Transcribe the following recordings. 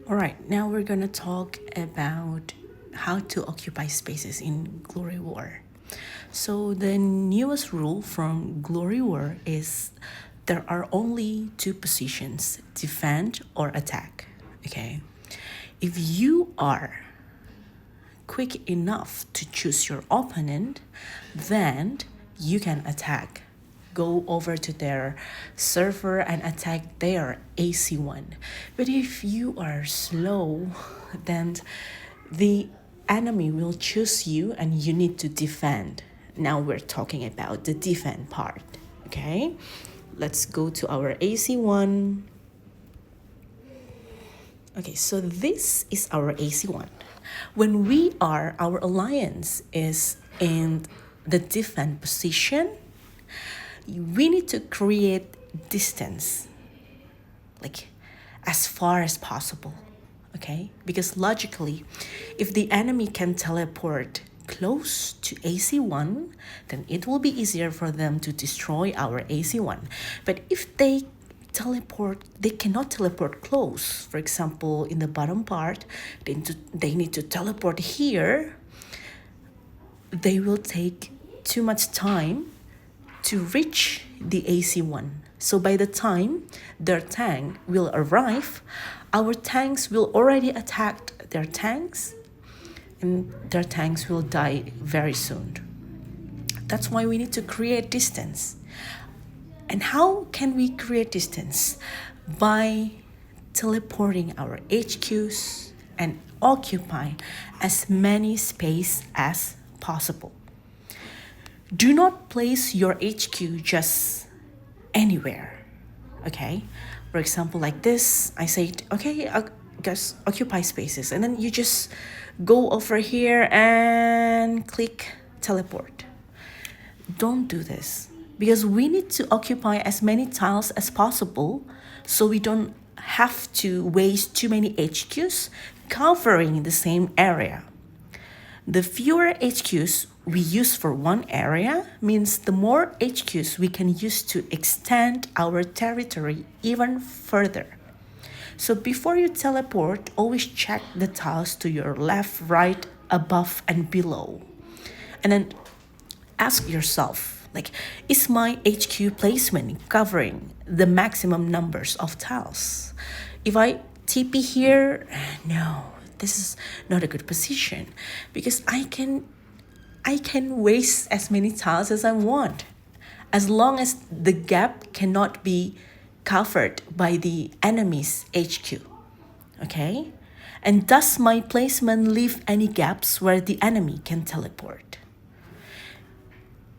All right, now we're gonna talk about how to occupy spaces in Glory War. So the newest rule from Glory War is there are only two positions, defend or attack. Okay. If you are quick enough to choose your opponent, then you can attack. Go over to their server and attack their AC1. But if you are slow, then the enemy will choose you and you need to defend. Now we're talking about the defend part. Okay, let's go to our AC1. Okay, so this is our AC1. When our alliance is in the defend position, we need to create distance, like as far as possible, okay? Because logically, if the enemy can teleport close to AC1, then it will be easier for them to destroy our AC1. But if they cannot teleport close. For example, in the bottom part, they need to teleport here. They will take too much time to reach the AC1. So by the time their tank will arrive, our tanks will already attack their tanks and their tanks will die very soon. That's why we need to create distance. And how can we create distance? By teleporting our HQs and occupy as many space as possible. Do not place your HQ just anywhere, okay? For example, like this, I said, okay, I guess occupy spaces. And then you just go over here and click teleport. Don't do this because we need to occupy as many tiles as possible so we don't have to waste too many HQs covering the same area. The fewer HQs we use for one area means the more HQs we can use to extend our territory even further. So before you teleport, always check the tiles to your left, right, above, and below. And then ask yourself, like, is my HQ placement covering the maximum numbers of tiles? If I TP here, no, this is not a good position because I can waste as many tiles as I want, as long as the gap cannot be covered by the enemy's HQ. Okay? And does my placement leave any gaps where the enemy can teleport?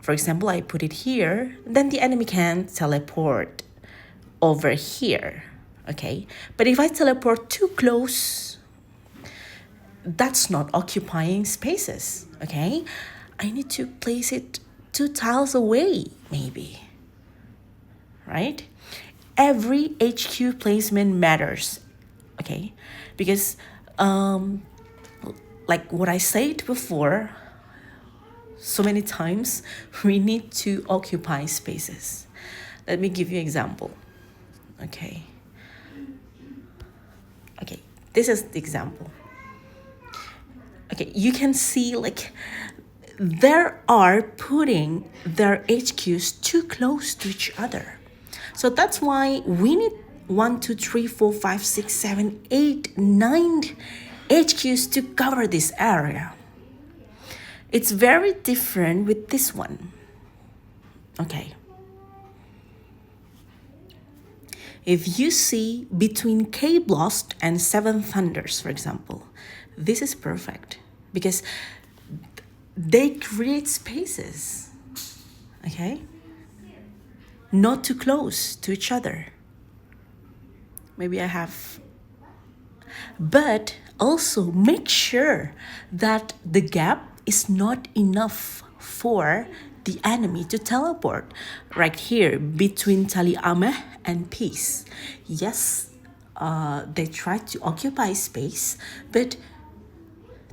For example, I put it here, then the enemy can teleport over here, okay? But if I teleport too close, that's not occupying spaces, okay? I need to place it 2 tiles away, maybe, right? Every HQ placement matters, okay? Because, like what I said before, so many times we need to occupy spaces. Let me give you an example. Okay, this is the example. Okay, you can see like they are putting their HQs too close to each other. So that's why we need 1, 2, 3, 4, 5, 6, 7, 8, 9 HQs to cover this area. It's very different with this one. Okay. If you see between K-Blast and Seven Thunders, for example, this is perfect because they create spaces, okay? Not too close to each other. Maybe I have... But also make sure that the gap is not enough for the enemy to teleport. Right here between Tali Ameh and Peace. Yes, they try to occupy space, but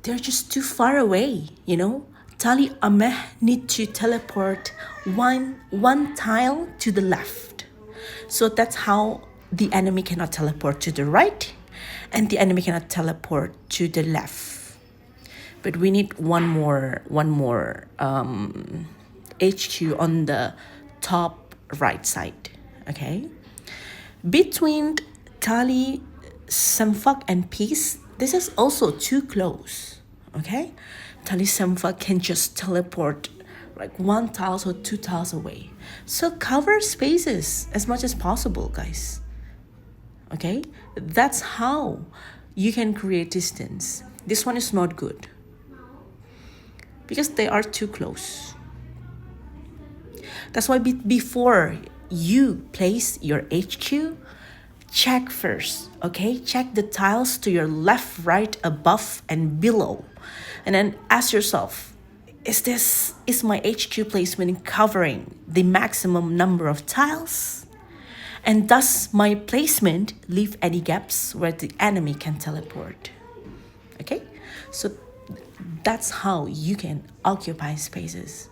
they're just too far away, you know? Tali Ameh need to teleport one tile to the left. So that's how the enemy cannot teleport to the right and the enemy cannot teleport to the left. But we need one more HQ on the top right side. Okay, between Tali, Samfak, and Peace, this is also too close. Okay, Tali Samfak can just teleport like 1 tile or 2 tiles away. So cover spaces as much as possible, guys. Okay, that's how you can create distance. This one is not good because they are too close. That's why before you place your HQ, check first. Okay, check the tiles to your left, right, above, and below, and then ask yourself, is my HQ placement covering the maximum number of tiles? And does my placement leave any gaps where the enemy can teleport? Okay, so that's how you can occupy spaces.